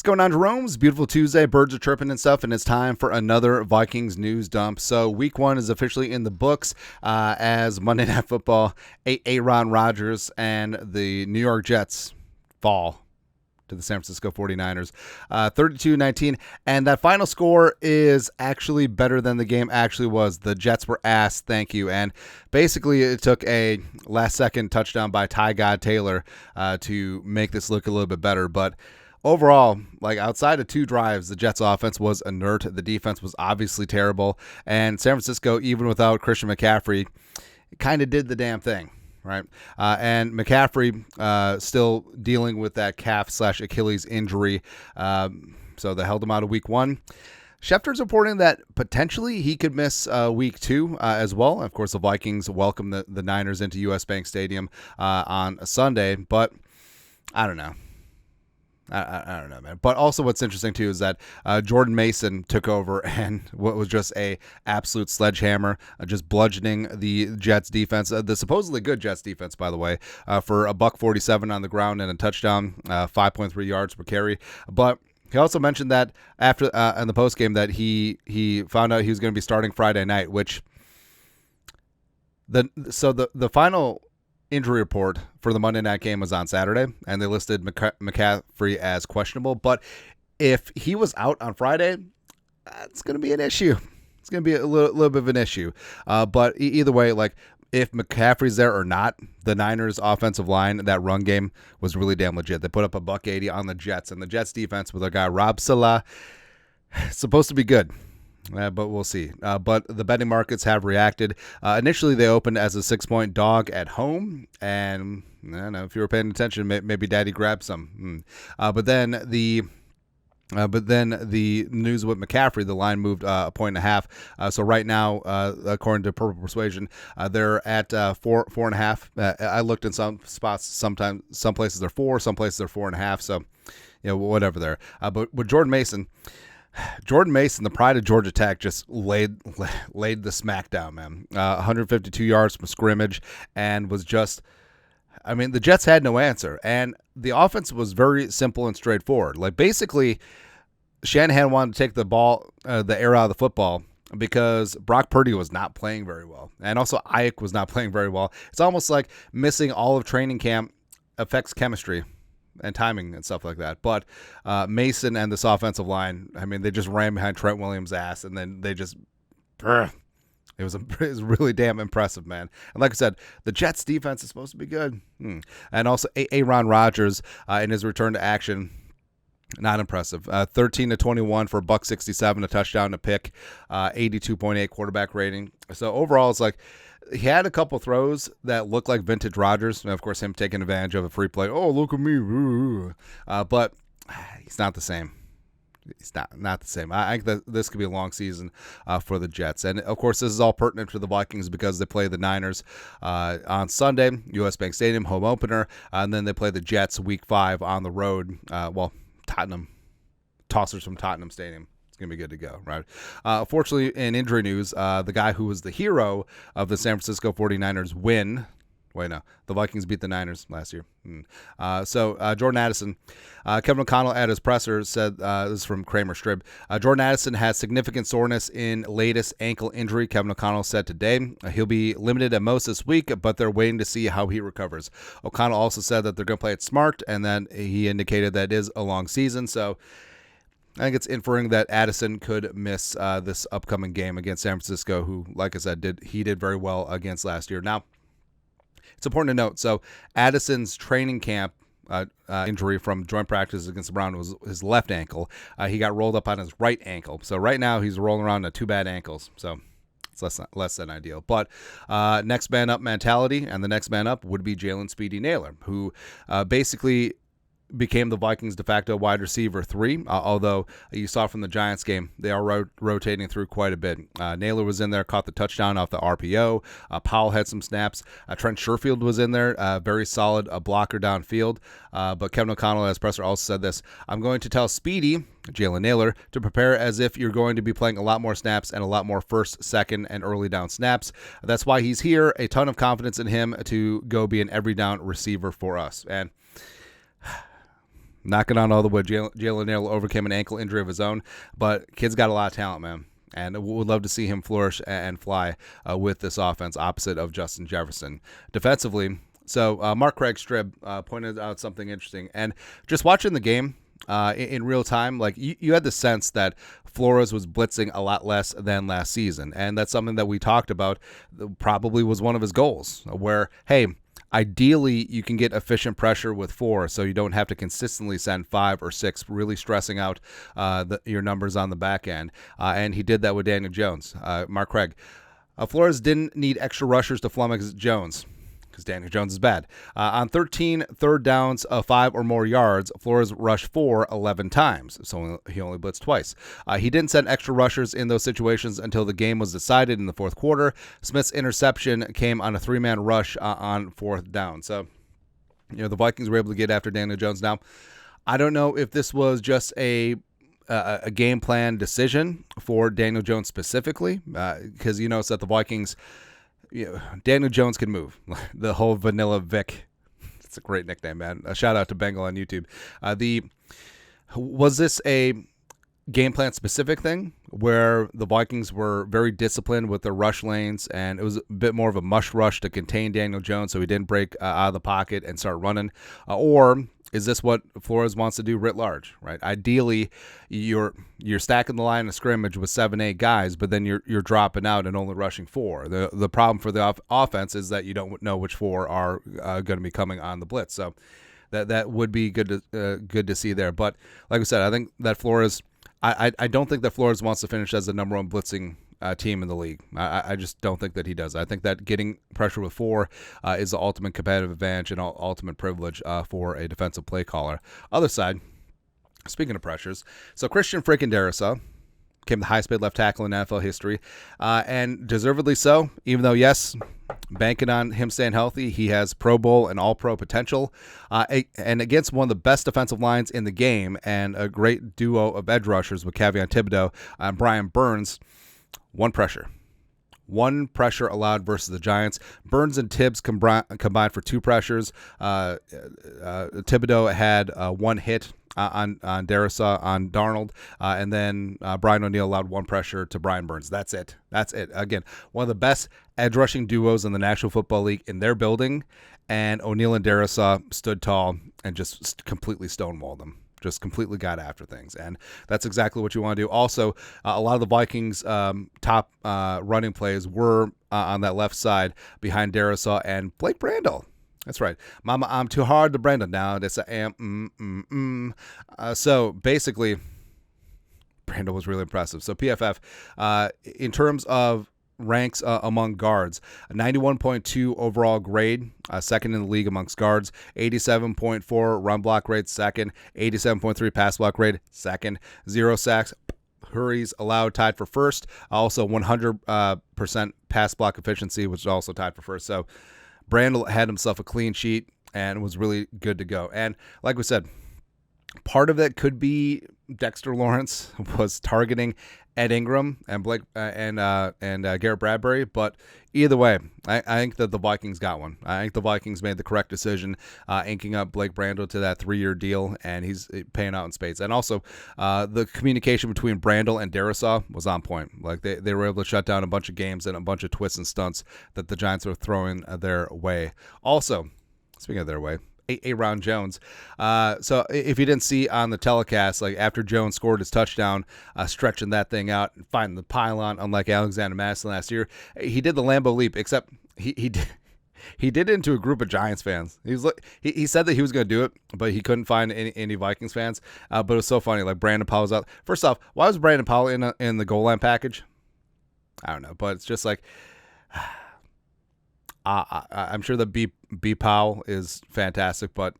What's going on, Jerome? It's a beautiful Tuesday. Birds are chirping and stuff, and it's time for another Vikings news dump. So week one is officially in the books as Monday Night Football, Aaron Rodgers and the New York Jets fall to the San Francisco 49ers, 32-19. And that final score is actually better than the game actually was. The Jets were ass, thank you. And basically it took a last-second touchdown by Ty God Taylor to make this look a little bit better. But overall, like outside of two drives, the Jets offense was inert. The defense was obviously terrible. And San Francisco, even without Christian McCaffrey, kind of did the damn thing, right? And McCaffrey still dealing with that calf/Achilles injury. So they held him out of week one. Schefter's reporting that potentially he could miss week two as well. Of course, the Vikings welcome the Niners into US Bank Stadium on a Sunday, but I don't know. I don't know, man. But also what's interesting, too, is that Jordan Mason took over and what was just a absolute sledgehammer, just bludgeoning the Jets defense, the supposedly good Jets defense, by the way, for a $147 on the ground and a touchdown, 5.3 yards per carry. But he also mentioned that after in the postgame that he found out he was going to be starting Friday night, which the final injury report for the Monday night game was on Saturday, and they listed McCaffrey as questionable. But if he was out on Friday, it's going to be an issue. It's going to be a little bit of an issue. But either way, like if McCaffrey's there or not, the Niners' offensive line, that run game was really damn legit. They put up a $180 on the Jets, and the Jets defense with their guy Rob Salah supposed to be good. But we'll see. But the betting markets have reacted. Initially, they opened as a 6-point dog at home, and I don't know if you were paying attention, maybe Daddy grabbed some. But then the news with McCaffrey, the line moved a 1.5. So right now, according to Purple Persuasion, they're at 4.5. I looked in some spots. Sometimes some places they're 4, some places they're 4.5. So whatever there. But with Jordan Mason, the pride of Georgia Tech, just laid the smackdown, man. 152 yards from scrimmage, and was just, I mean, the Jets had no answer. And the offense was very simple and straightforward. Like, basically, Shanahan wanted to take the ball, the air out of the football, because Brock Purdy was not playing very well. And also Ayuk was not playing very well. It's almost like missing all of training camp affects chemistry and timing and stuff like that. But Mason and this offensive line, I mean, they just ran behind Trent Williams' ass, and then they just, it was really damn impressive, man. And like I said, the Jets defense is supposed to be good. And also Aaron Rodgers in his return to action, not impressive. 13-21 for $167, a touchdown, a pick, 82.8 quarterback rating. So overall, it's like, he had a couple throws that looked like vintage Rodgers, and of course him taking advantage of a free play. Oh, look at me. But he's not the same. He's not the same. I think that this could be a long season for the Jets. And, of course, this is all pertinent to the Vikings because they play the Niners on Sunday, US Bank Stadium, home opener, and then they play the Jets week 5 on the road. Tottenham, tossers from Tottenham Stadium. Going to be good to go, right? Fortunately, in injury news, the guy who was the hero of the San Francisco 49ers win. The Vikings beat the Niners last year. So Jordan Addison, Kevin O'Connell at his presser said, this is from Kramer Strib, Jordan Addison has significant soreness in latest ankle injury. Kevin O'Connell said today he'll be limited at most this week, but they're waiting to see how he recovers. O'Connell also said that they're going to play it smart, and then he indicated that it is a long season. So I think it's inferring that Addison could miss this upcoming game against San Francisco, who, like I said, did very well against last year. Now, it's important to note, so Addison's training camp injury from joint practice against the Browns was his left ankle. He got rolled up on his right ankle. So right now he's rolling around on 2 bad ankles. So it's less than ideal. But next man up mentality, and the next man up would be Jalen Speedy Naylor, who basically became the Vikings' de facto wide receiver 3, although you saw from the Giants game, they are rotating through quite a bit. Naylor was in there, caught the touchdown off the RPO. Powell had some snaps. Trent Sherfield was in there, very solid blocker downfield. But Kevin O'Connell, as presser, also said this: I'm going to tell Speedy, Jalen Naylor, to prepare as if you're going to be playing a lot more snaps and a lot more first, second, and early down snaps. That's why he's here. A ton of confidence in him to go be an every down receiver for us. And knocking on all the wood. Jalen Nailor overcame an ankle injury of his own, but kid's got a lot of talent, man. And would love to see him flourish and fly with this offense opposite of Justin Jefferson. Defensively, so Mark Craig Strib pointed out something interesting. And just watching the game in real time, like you had the sense that Flores was blitzing a lot less than last season. And that's something that we talked about, probably was one of his goals, where, hey, ideally, you can get efficient pressure with 4, so you don't have to consistently send 5 or 6, really stressing out your numbers on the back end. And he did that with Daniel Jones. Mark Craig. Flores didn't need extra rushers to flummox Jones, because Daniel Jones is bad. On 13 third downs of 5 or more yards, Flores rushed 11 times, so he only blitzed twice. He didn't send extra rushers in those situations until the game was decided in the fourth quarter. Smith's interception came on a 3-man rush on 4th down. So, the Vikings were able to get after Daniel Jones. Now, I don't know if this was just a game plan decision for Daniel Jones specifically, because you notice that the Vikings, Daniel Jones can move. The whole Vanilla Vic. It's a great nickname, man. A shout out to Bengal on YouTube. Was this a game plan specific thing where the Vikings were very disciplined with their rush lanes, and it was a bit more of a mush rush to contain Daniel Jones so he didn't break out of the pocket and start running? Or is this what Flores wants to do writ large, right? Ideally, you're stacking the line of scrimmage with 7-8 guys, but then you're dropping out and only rushing 4. The problem for the offense is that you don't know which 4 are going to be coming on the blitz. So that would be good to see there. But like I said, I think that Flores, I don't think that Flores wants to finish as the number 1 blitzing team in the league. I just don't think that he does. I think that getting pressure with 4 is the ultimate competitive advantage and ultimate privilege for a defensive play caller. Other side, speaking of pressures, so Christian freaking Darrisaw became the highest paid left tackle in NFL history, and deservedly so, even though, yes, banking on him staying healthy, he has Pro Bowl and All-Pro potential, and against one of the best defensive lines in the game and a great duo of edge rushers with Kayvon Thibodeaux and Brian Burns. One pressure allowed versus the Giants. Burns and Tibbs combined for 2 pressures. Thibodeaux had 1 hit on Darrisaw on Darnold, and then Brian O'Neill allowed 1 pressure to Brian Burns. That's it. Again, one of the best edge rushing duos in the National Football League in their building, and O'Neill and Darrisaw stood tall and just completely stonewalled them. Just completely got after things, and that's exactly what you want to do. Also, a lot of the Vikings' top running plays were on that left side behind Darrisaw and Blake Brandel. That's right. Mama, I'm too hard to Brandel now. That's so basically, Brandel was really impressive. So PFF, in terms of ranks among guards, a 91.2 overall grade, second in the league amongst guards, 87.4 run block grade, second, 87.3 pass block grade, second, 0 sacks, hurries allowed, tied for first, also 100% pass block efficiency, which is also tied for first. So Brandel had himself a clean sheet and was really good to go. And like we said, part of that could be Dexter Lawrence was targeting Ed Ingram and Blake and Garrett Bradbury, but either way, I think that the Vikings got one. I think the Vikings made the correct decision, inking up Blake Brandel to that 3-year deal, and he's paying out in spades. And also, the communication between Brandel and Darrisaw was on point. Like they were able to shut down a bunch of games and a bunch of twists and stunts that the Giants were throwing their way. Also, speaking of their way, Aaron Jones. So if you didn't see on the telecast, like after Jones scored his touchdown, stretching that thing out and finding the pylon, unlike Alexander Madison last year, he did the Lambeau leap, except he did it into a group of Giants fans. He said that he was going to do it, but he couldn't find any Vikings fans. But it was so funny. Like Brandon Powell was out. First off, why was Brandon Powell in the goal line package? I don't know, but it's just like, I'm sure that B Powell is fantastic, but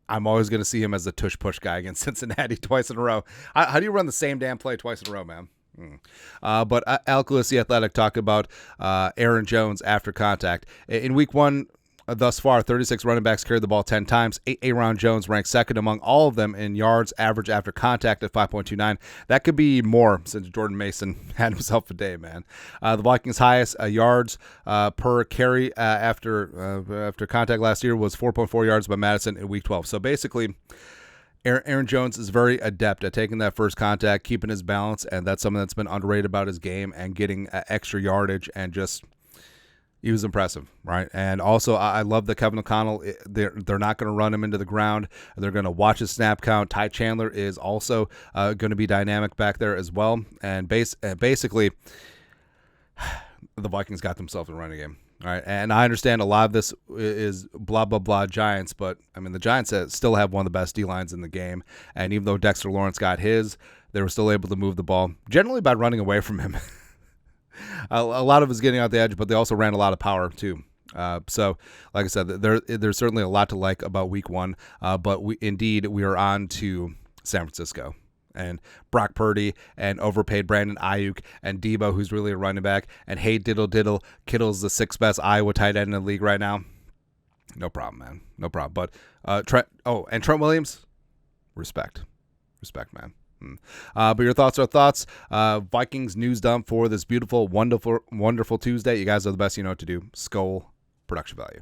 I'm always going to see him as the tush-push guy against Cincinnati twice in a row. How do you run the same damn play twice in a row, man? But Alec Lewis, the Athletic, talked about Aaron Jones after contact. In week 1, thus far, 36 running backs carried the ball 10 times. Aaron Jones ranked second among all of them in yards average after contact at 5.29. That could be more since Jordan Mason had himself a day, man. The Vikings' highest yards per carry after contact last year was 4.4 yards by Madison in week 12. So basically, Aaron Jones is very adept at taking that first contact, keeping his balance, and that's something that's been underrated about his game, and getting extra yardage, and just he was impressive, right? And also, I love that Kevin O'Connell, they're not going to run him into the ground. They're going to watch his snap count. Ty Chandler is also going to be dynamic back there as well. And basically, the Vikings got themselves a running game. All right, and I understand a lot of this is blah, blah, blah Giants, but, I mean, the Giants still have one of the best D-lines in the game, and even though Dexter Lawrence got his, they were still able to move the ball, generally by running away from him. A lot of it was getting out the edge, but they also ran a lot of power, too. So, like I said, there's certainly a lot to like about Week 1, but we are on to San Francisco. And Brock Purdy and overpaid Brandon Ayuk and Debo, who's really a running back, and hey diddle diddle, Kittle's the 6th best Iowa tight end in the league right now. No problem, man. No problem. But Trent Williams, respect, man. But your thoughts are thoughts. Vikings news dump for this beautiful, wonderful Tuesday. You guys are the best. You know what to do. Skol production value.